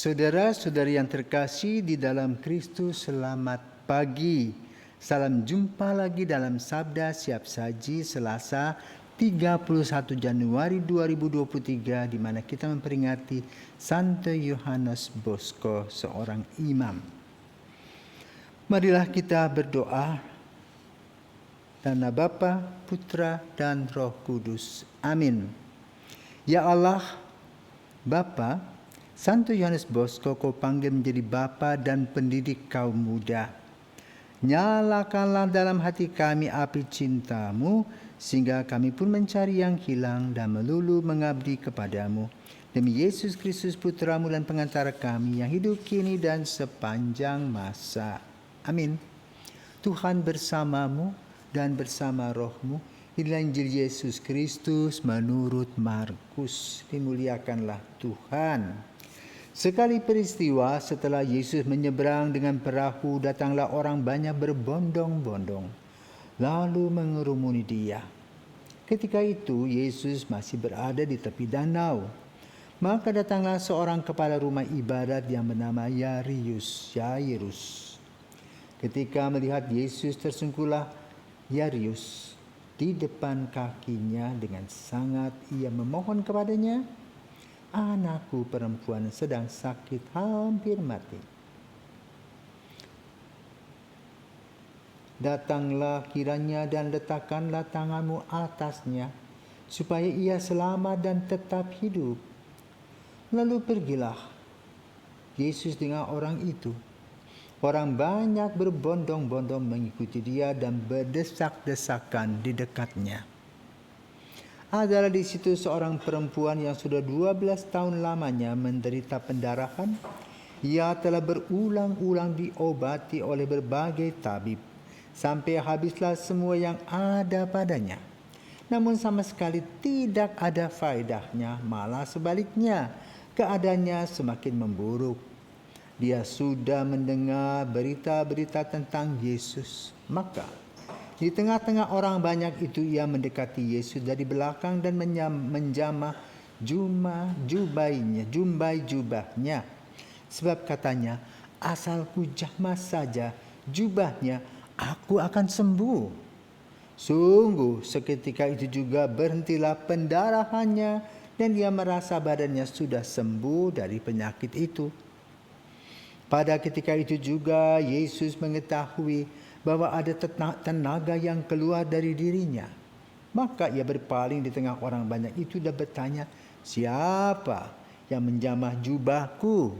Saudara-saudari yang terkasih di dalam Kristus, selamat pagi. Salam jumpa lagi dalam Sabda Siap Saji Selasa 31 Januari 2023 di mana kita memperingati Santo Yohanes Bosco, seorang imam. Marilah kita berdoa. Nama Bapa, Putra, dan Roh Kudus. Amin. Ya Allah, Bapa, Santo Yohanes Bosco kau panggil menjadi bapa dan pendidik kaum muda. Nyalakanlah dalam hati kami api cintamu, sehingga kami pun mencari yang hilang dan melulu mengabdi kepadamu. Demi Yesus Kristus Putramu dan pengantara kami yang hidup kini dan sepanjang masa. Amin. Tuhan bersamamu dan bersama rohmu. Inilah Injil Yesus Kristus menurut Markus. Dimuliakanlah Tuhan. Sekali peristiwa setelah Yesus menyeberang dengan perahu, datanglah orang banyak berbondong-bondong, lalu mengerumuni dia. Ketika itu Yesus masih berada di tepi danau. Maka datanglah seorang kepala rumah ibadat yang bernama Yairus. Ketika melihat Yesus, tersungguhlah Yairus di depan kakinya, dengan sangat ia memohon kepadanya, "Anakku perempuan sedang sakit, hampir mati. Datanglah kiranya dan letakkanlah tanganmu atasnya, supaya ia selamat dan tetap hidup." Lalu pergilah Yesus dengan orang itu. Orang banyak berbondong-bondong mengikuti dia dan berdesak-desakan di dekatnya. Adalah di situ seorang perempuan yang sudah 12 tahun lamanya menderita pendarahan. Ia telah berulang-ulang diobati oleh berbagai tabib, sampai habislah semua yang ada padanya. Namun sama sekali tidak ada faedahnya, malah sebaliknya, keadaannya semakin memburuk. Dia sudah mendengar berita-berita tentang Yesus. Maka di tengah-tengah orang banyak itu ia mendekati Yesus dari belakang dan menjamah jubahnya. Sebab katanya, "Asalku jamah saja jubahnya, aku akan sembuh." Sungguh seketika itu juga berhentilah pendarahannya dan dia merasa badannya sudah sembuh dari penyakit itu. Pada ketika itu juga Yesus mengetahui bahwa ada tenaga yang keluar dari dirinya. Maka ia berpaling di tengah orang banyak itu dan bertanya, "Siapa yang menjamah jubahku?"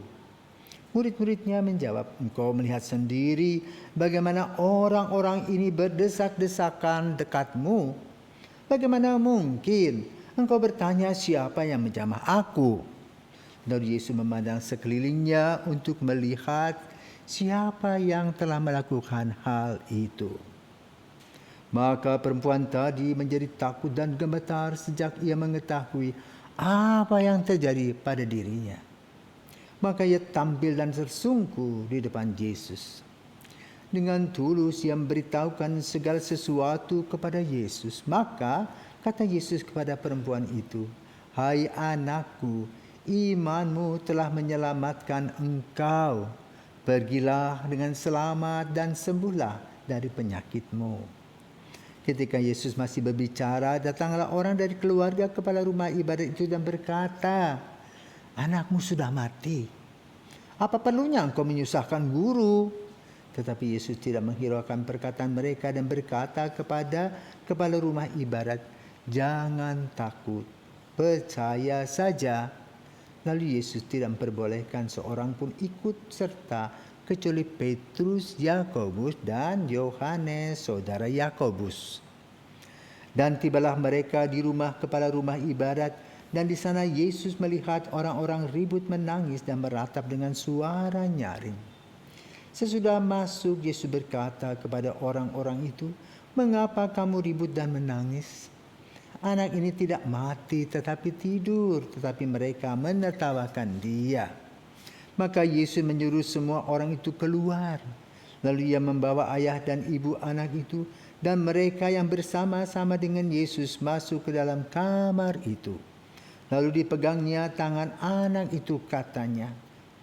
Murid-muridnya menjawab, "Engkau melihat sendiri bagaimana orang-orang ini berdesak-desakan dekatmu. Bagaimana mungkin engkau bertanya siapa yang menjamah aku?" Lalu Yesus memandang sekelilingnya untuk melihat siapa yang telah melakukan hal itu. Maka perempuan tadi menjadi takut dan gemetar sejak ia mengetahui apa yang terjadi pada dirinya. Maka ia tampil dan tersungkur di depan Yesus. Dengan tulus ia memberitahukan segala sesuatu kepada Yesus. Maka kata Yesus kepada perempuan itu, "Hai anakku, imanmu telah menyelamatkan engkau. Pergilah dengan selamat dan sembuhlah dari penyakitmu." Ketika Yesus masih berbicara, datanglah orang dari keluarga kepala rumah ibadat itu dan berkata, "Anakmu sudah mati. Apa perlunya engkau menyusahkan guru?" Tetapi Yesus tidak menghiraukan perkataan mereka dan berkata kepada kepala rumah ibadat, "Jangan takut, percaya saja." Lalu Yesus tidak memperbolehkan seorang pun ikut serta kecuali Petrus, Yakobus, dan Yohanes, saudara Yakobus. Dan tibalah mereka di rumah kepala rumah ibadat, dan di sana Yesus melihat orang-orang ribut menangis dan meratap dengan suara nyaring. Sesudah masuk, Yesus berkata kepada orang-orang itu, "Mengapa kamu ribut dan menangis? Anak ini tidak mati tetapi tidur." Tetapi mereka menertawakan dia. Maka Yesus menyuruh semua orang itu keluar. Lalu ia membawa ayah dan ibu anak itu dan mereka yang bersama-sama dengan Yesus masuk ke dalam kamar itu. Lalu dipegangnya tangan anak itu, katanya,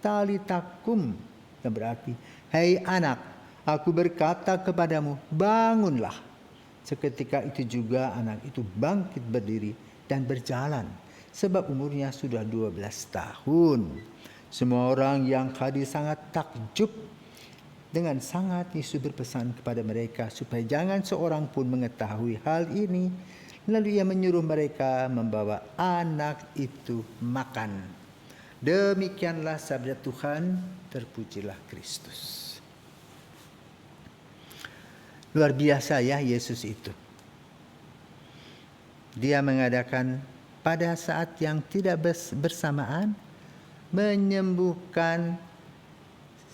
talitakum, yang berarti, hai anak, aku berkata kepadamu, bangunlah. Seketika itu juga anak itu bangkit berdiri dan berjalan, sebab umurnya sudah 12 tahun. Semua orang yang hadir sangat takjub. Dengan sangat Yesus berpesan kepada mereka supaya jangan seorang pun mengetahui hal ini. Lalu ia menyuruh mereka membawa anak itu makan. Demikianlah sabda Tuhan, terpujilah Kristus. Luar biasa ya Yesus itu. Dia mengadakan pada saat yang tidak bersamaan, menyembuhkan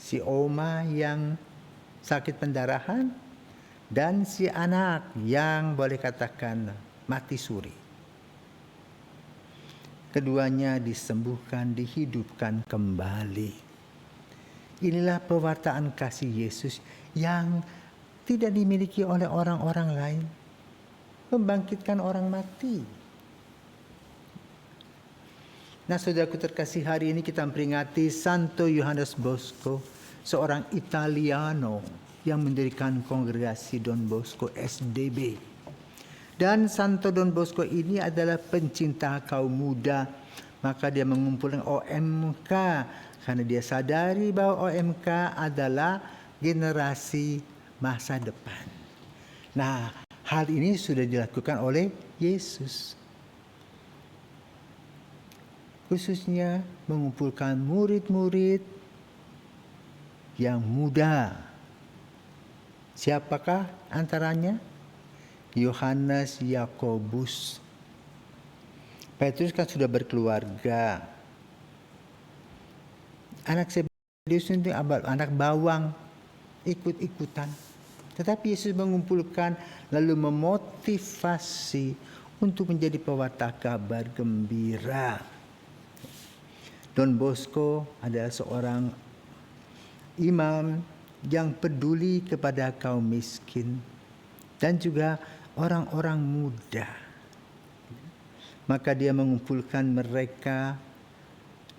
si oma yang sakit pendarahan dan si anak yang boleh katakan mati suri. Keduanya disembuhkan, dihidupkan kembali. Inilah pewartaan kasih Yesus yang tidak dimiliki oleh orang-orang lain. Membangkitkan orang mati. Nah, saudaraku terkasih, hari ini kita memperingati Santo Yohanes Bosco, seorang Italiano yang mendirikan kongregasi Don Bosco SDB. Dan Santo Don Bosco ini adalah pencinta kaum muda, maka dia mengumpulkan OMK karena dia sadari bahwa OMK adalah generasi masa depan. Nah, hal ini sudah dilakukan oleh Yesus. Khususnya mengumpulkan murid-murid yang muda. Siapakah antaranya? Yohanes, Yakobus. Petrus kan sudah berkeluarga. Anak Zebedius itu anak bawang, ikut-ikutan. Tetapi Yesus mengumpulkan lalu memotivasi untuk menjadi pewarta kabar gembira. Don Bosco adalah seorang imam yang peduli kepada kaum miskin dan juga orang-orang muda. Maka dia mengumpulkan mereka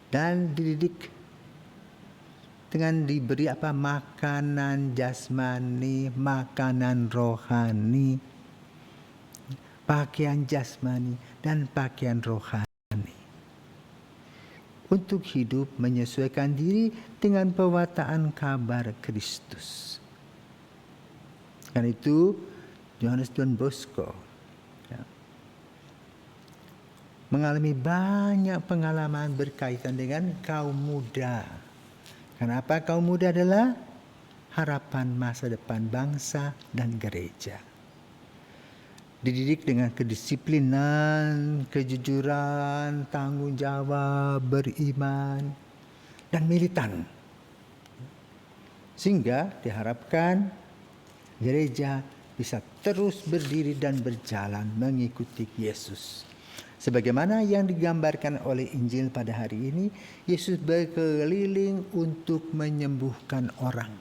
dan dididik dengan diberi makanan jasmani, makanan rohani, pakaian jasmani dan pakaian rohani. Untuk hidup menyesuaikan diri dengan pewartaan kabar Kristus. Karena itu Yohanes Don Bosco mengalami banyak pengalaman berkaitan dengan kaum muda. Kenapa kaum muda adalah harapan masa depan bangsa dan gereja. Dididik dengan kedisiplinan, kejujuran, tanggung jawab, beriman, dan militan. Sehingga diharapkan gereja bisa terus berdiri dan berjalan mengikuti Yesus. Sebagaimana yang digambarkan oleh Injil pada hari ini, Yesus berkeliling untuk menyembuhkan orang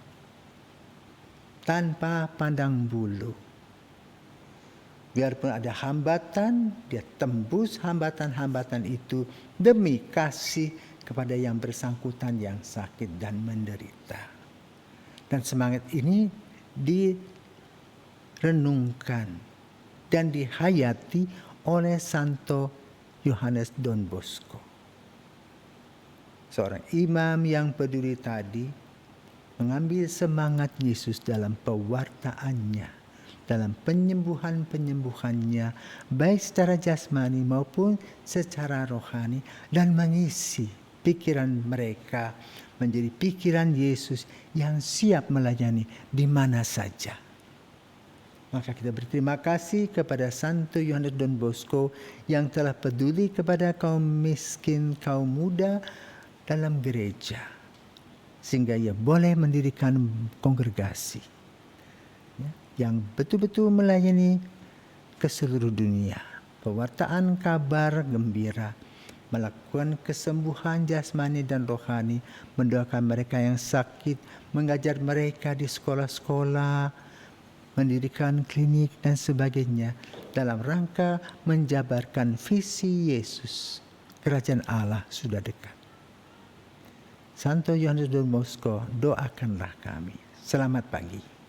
tanpa pandang bulu. Biarpun ada hambatan, dia tembus hambatan-hambatan itu demi kasih kepada yang bersangkutan yang sakit dan menderita. Dan semangat ini direnungkan dan dihayati oleh Santo Yohanes Don Bosco. Seorang imam yang peduli tadi mengambil semangat Yesus dalam pewartaannya, dalam penyembuhan-penyembuhannya, baik secara jasmani maupun secara rohani, dan mengisi pikiran mereka menjadi pikiran Yesus yang siap melayani di mana saja. Maka kita berterima kasih kepada Santo Yohanes Don Bosco yang telah peduli kepada kaum miskin, kaum muda dalam gereja. Sehingga ia boleh mendirikan kongregasi yang betul-betul melayani ke seluruh dunia. Pewartaan kabar gembira, melakukan kesembuhan jasmani dan rohani, mendoakan mereka yang sakit, mengajar mereka di sekolah-sekolah, mendirikan klinik dan sebagainya dalam rangka menjabarkan visi Yesus. Kerajaan Allah sudah dekat. Santo Yohanes Don Bosco, doakanlah kami. Selamat pagi.